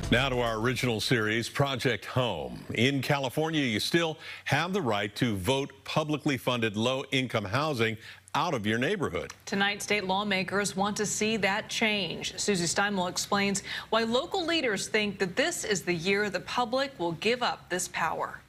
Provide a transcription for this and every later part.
Now to our original series, Project Home. In California, you still have the right to vote publicly funded low-income housing out of your neighborhood. Tonight, state lawmakers want to see that change. Susie Steinmel explains why local leaders think that this is the year the public will give up this power.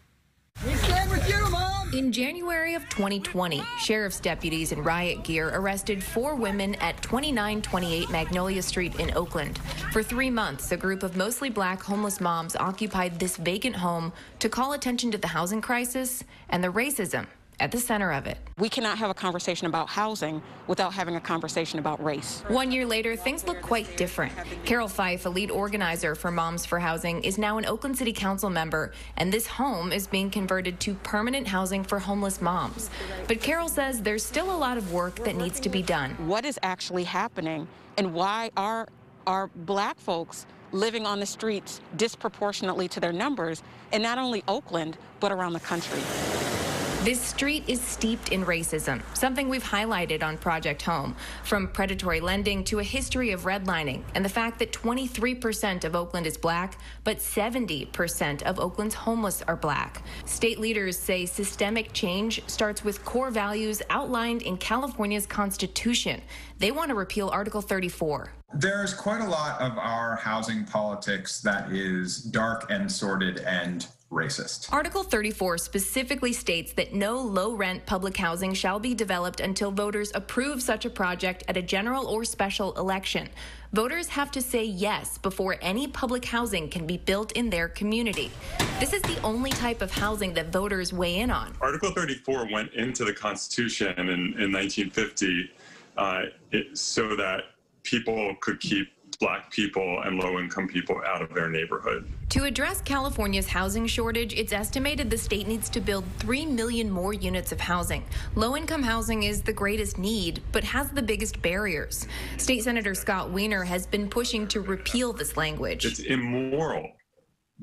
We stand with you, Mom! In January of 2020, sheriff's deputies in riot gear arrested 4 women at 2928 Magnolia Street in Oakland. For 3 months, a group of mostly black homeless moms occupied this vacant home to call attention to the housing crisis and the racism at the center of it. We cannot have a conversation about housing without having a conversation about race. 1 year later, things look quite different. Carol Fife, a lead organizer for Moms for Housing, is now an Oakland City Council member, and this home is being converted to permanent housing for homeless moms. But Carol says there's still a lot of work that needs to be done. What is actually happening, and why are black folks living on the streets disproportionately to their numbers in not only Oakland, but around the country? This street is steeped in racism, something we've highlighted on Project Home, from predatory lending to a history of redlining and the fact that 23% of Oakland is black, but 70% of Oakland's homeless are black. State leaders say systemic change starts with core values outlined in California's Constitution. They want to repeal Article 34. There's quite a lot of our housing politics that is dark and sordid and racist. Article 34 specifically states that no low-rent public housing shall be developed until voters approve such a project at a general or special election. Voters have to say yes before any public housing can be built in their community. This is the only type of housing that voters weigh in on. Article 34 went into the Constitution in 1950 so that people could keep black people and low-income people out of their neighborhood. To address California's housing shortage, it's estimated the state needs to build 3 million more units of housing. Low-income housing is the greatest need, but has the biggest barriers. State Senator Scott Wiener has been pushing to repeal this language. It's immoral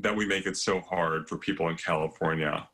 that we make it so hard for people in California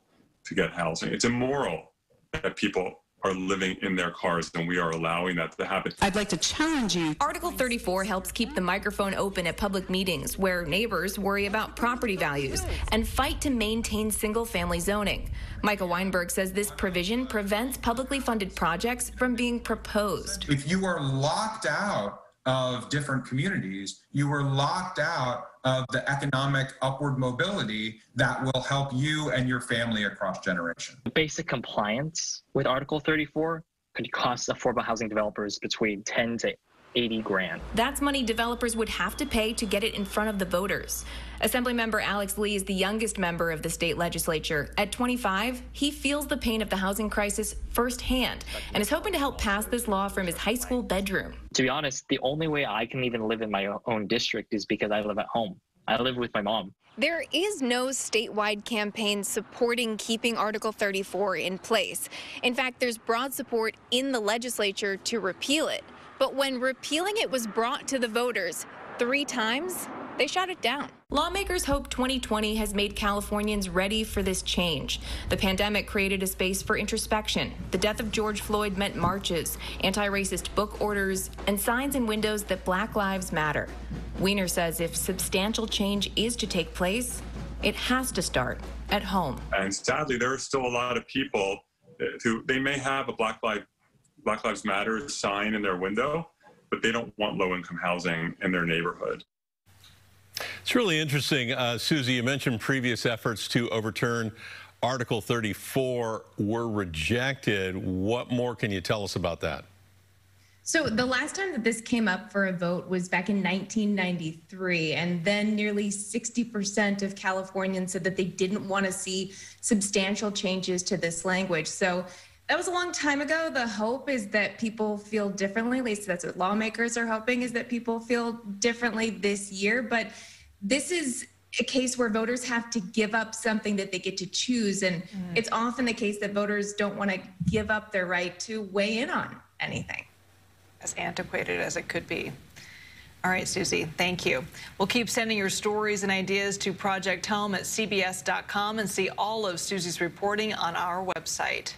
to get housing. It's immoral that people are living in their cars, and we are allowing that to happen. I'd like to challenge you. Article 34 helps keep the microphone open at public meetings where neighbors worry about property values and fight to maintain single-family zoning. Michael Weinberg says this provision prevents publicly funded projects from being proposed. If you are locked out of different communities, you are locked out of the economic upward mobility that will help you and your family across generations. Basic compliance with Article 34 could cost affordable housing developers between 10 to 80 grand. That's money developers would have to pay to get it in front of the voters. Assemblymember Alex Lee is the youngest member of the state legislature. At 25, he feels the pain of the housing crisis firsthand and is hoping to help pass this law from his high school bedroom. To be honest, the only way I can even live in my own district is because I live at home. I live with my mom. There is no statewide campaign supporting keeping Article 34 in place. In fact, there's broad support in the legislature to repeal it. But when repealing it was brought to the voters 3 times, they shot it down. Lawmakers hope 2020 has made Californians ready for this change. The pandemic created a space for introspection. The death of George Floyd meant marches, anti-racist book orders, and signs in windows that Black lives matter. Wiener says if substantial change is to take place, it has to start at home. And sadly, there are still a lot of people who they may have a Black Lives Matter sign in their window, but they don't want low-income housing in their neighborhood. It's really interesting. Susie, you mentioned previous efforts to overturn Article 34 were rejected. What more can you tell us about that? So the last time that this came up for a vote was back in 1993, and then nearly 60% of Californians said that they didn't want to see substantial changes to this language. So that was a long time ago. The hope is that people feel differently. At least that's what lawmakers are hoping, is that people feel differently this year. But this is a case where voters have to give up something that they get to choose. And it's often the case that voters don't want to give up their right to weigh in on anything. As antiquated as it could be. All right, Susie, thank you. We'll keep sending your stories and ideas to Project Home at CBS.com and see all of Susie's reporting on our website.